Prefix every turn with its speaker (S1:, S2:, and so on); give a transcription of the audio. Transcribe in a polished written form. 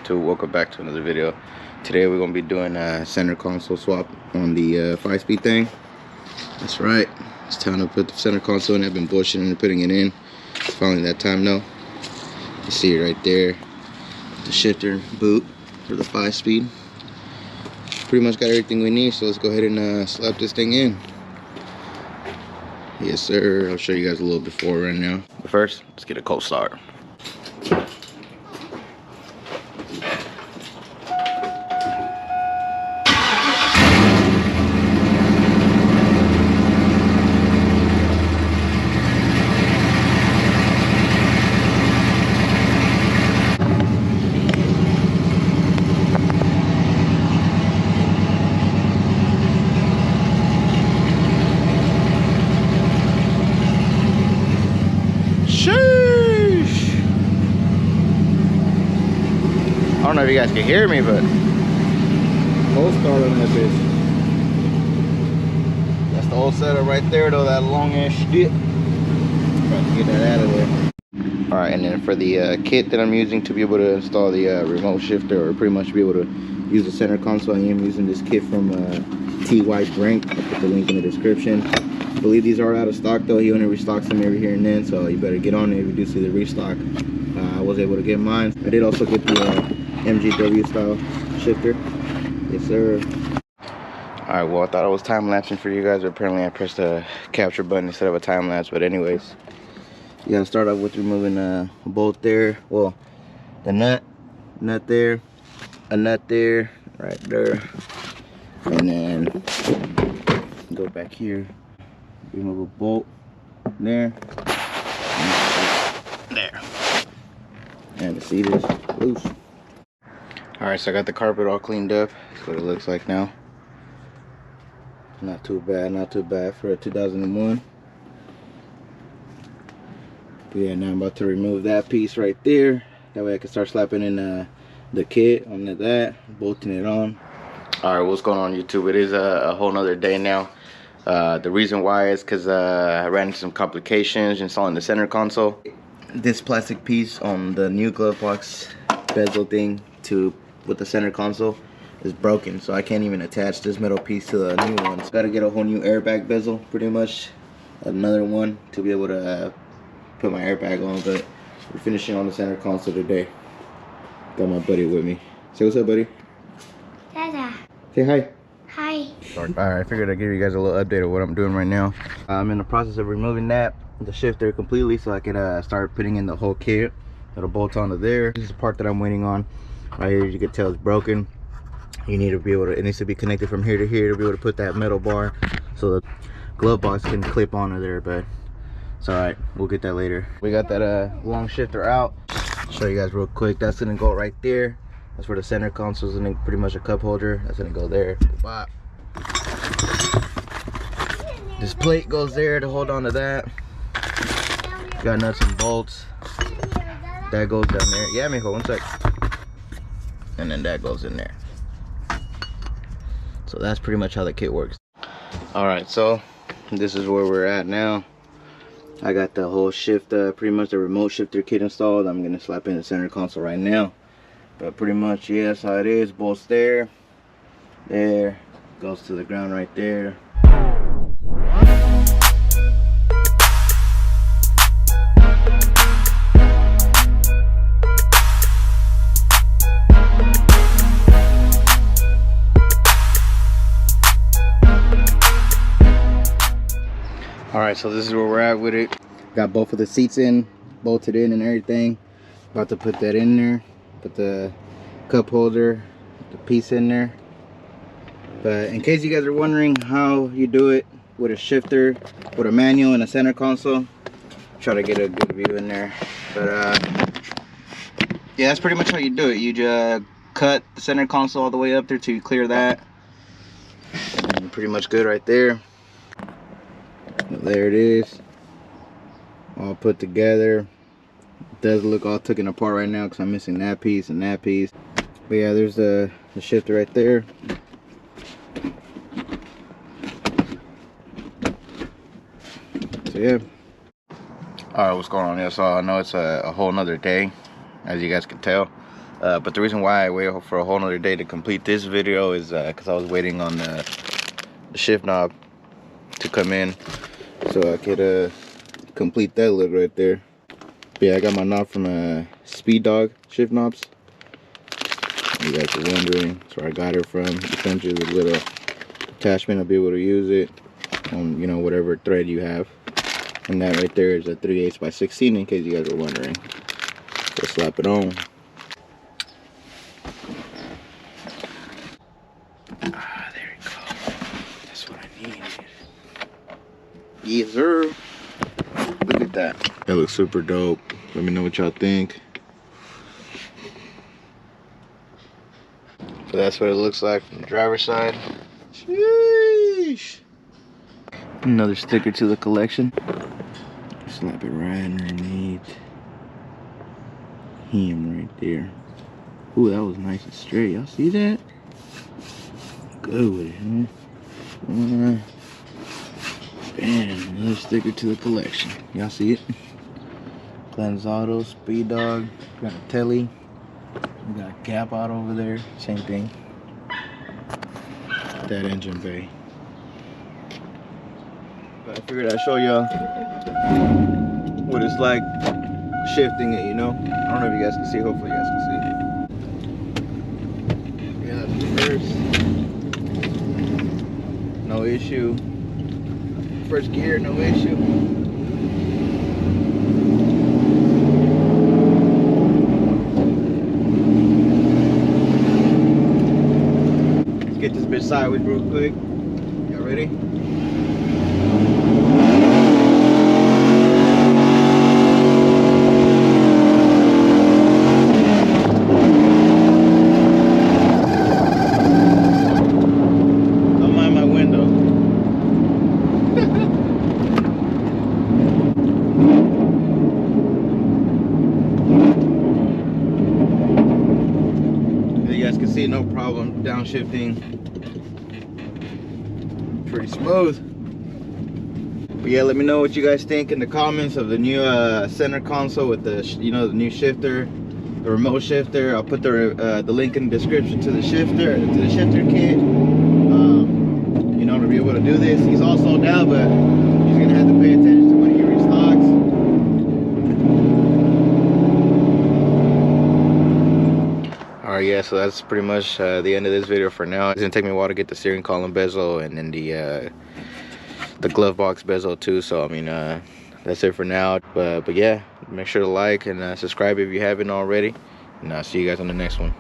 S1: YouTube? Welcome back to another video. Today we're gonna be doing a center console swap on the 5-speed thing. That's right, it's time to put the center console in. I've been bullshitting and putting it in. It's finally that time now. You see it right there, the shifter boot for the 5-speed. Pretty much got everything we need, so let's go ahead and slap this thing in. Yes sir, I'll show you guys a little before right now. But first, let's get a cold start. I don't know if you guys can hear me, but cold start on that bitch. That's the old setup right there though, that long ass shit. Trying to get that out of there. Alright, and then for the kit that I'm using to be able to install the remote shifter, or pretty much be able to use the center console, I am using this kit from TY Brink. I'll put the link in the description. I believe these are out of stock though. He only restocks them every here and then, so you better get on it if you do see the restock. I was able to get mine. I did also get the MGW style shifter. Yes sir. Alright, well I thought I was time lapsing for you guys, but apparently I pressed the capture button instead of a time lapse. But anyways, you gotta start off with removing a bolt there. Well, the nut there, a nut there, right there, and then go back here, remove a bolt there, and the seat is loose. Alright, so I got the carpet all cleaned up. That's what it looks like now. Not too bad, not too bad for a 2001. But yeah, now I'm about to remove that piece right there. That way I can start slapping in the kit on that, bolting it on. Alright, what's going on YouTube? It is a whole nother day now. The reason why is because I ran into some complications installing the center console. This plastic piece on the new glove box bezel thing with the center console is broken, so I can't even attach this metal piece to the new one. So gotta get a whole new airbag bezel, pretty much another one to be able to put my airbag on. But we're finishing on the center console today. Got my buddy with me. Say what's up, buddy.
S2: Dada.
S1: Say hi.
S2: Hi.
S1: Alright, I figured I'd give you guys a little update of what I'm doing right now. I'm in the process of removing the shifter completely so I can start putting in the whole kit. It'll bolt onto there. This is the part that I'm waiting on. Right here, you can tell it's broken. You need to be able to, it needs to be connected from here to here to be able to put that metal bar so the glove box can clip onto there, but it's alright, we'll get that later. We got that long shifter out. Show you guys real quick. That's gonna go right there. That's where the center console is, and pretty much a cup holder. That's gonna go there. Bop. This plate goes there to hold on to that. Got nuts and bolts. That goes down there. Yeah, mijo, one sec. And then that goes in there. So that's pretty much how the kit works. Alright, so this is where we're at now. I got the whole pretty much the remote shifter kit installed. I'm gonna slap in the center console right now. But pretty much, yeah, that's how it is. Bolts there, goes to the ground right there. Alright, so this is where we're at with it. Got both of the seats in, bolted in and everything. About to put that in there. Put the cup holder, the piece in there. But in case you guys are wondering how you do it with a shifter, with a manual and a center console, try to get a good view in there. But yeah, that's pretty much how you do it. You just cut the center console all the way up there till you clear that. And pretty much good right there. There it is, all put together. It does look all taken apart right now because I'm missing that piece and that piece. But yeah, there's the shifter right there. So yeah. Alright, what's going on here? So I know it's a whole nother day, as you guys can tell. But the reason why I waited for a whole nother day to complete this video is because I was waiting on the shift knob to come in so I could complete that look right there. But yeah, I got my knob from Speed Dog shift knobs. You guys are wondering, that's where I got it from. Essentially, with a little attachment, I'll be able to use it on, you know, whatever thread you have. And that right there is a 3/8 by 16, in case you guys are wondering. So slap it on. Ah, there you go. That's what I needed. Yes, sir. Look at that. That looks super dope. Let me know what y'all think. So that's what it looks like from the driver's side. Sheesh. Another sticker to the collection. Slap it right underneath him right there. Ooh, that was nice and straight. Y'all see that? Good with it, huh? Bam, another sticker to the collection. Y'all see it? Glenn's Auto, Speed Dog, got a telly. We got a gap out over there, same thing. That engine bay. But I figured I'd show y'all what it's like shifting it, you know? I don't know if you guys can see, hopefully you guys can see. Yeah, first. No issue. First gear, no issue. Get this bitch sideways real quick. Y'all ready? Don't mind my window. As you guys can see, no problem downshifting. Pretty smooth. But yeah, let me know what you guys think in the comments of the new center console with the, you know, the new shifter, the remote shifter. I'll put the link in the description to the shifter kit. You know, to be able to do this. He's all sold out, but he's gonna have to pay attention to when he restocks. Alright, yeah, so that's pretty much the end of this video for now. It's gonna take me a while to get the steering column bezel and then the glove box bezel too. So I mean, that's it for now. But yeah, make sure to like and subscribe if you haven't already. And I'll see you guys on the next one.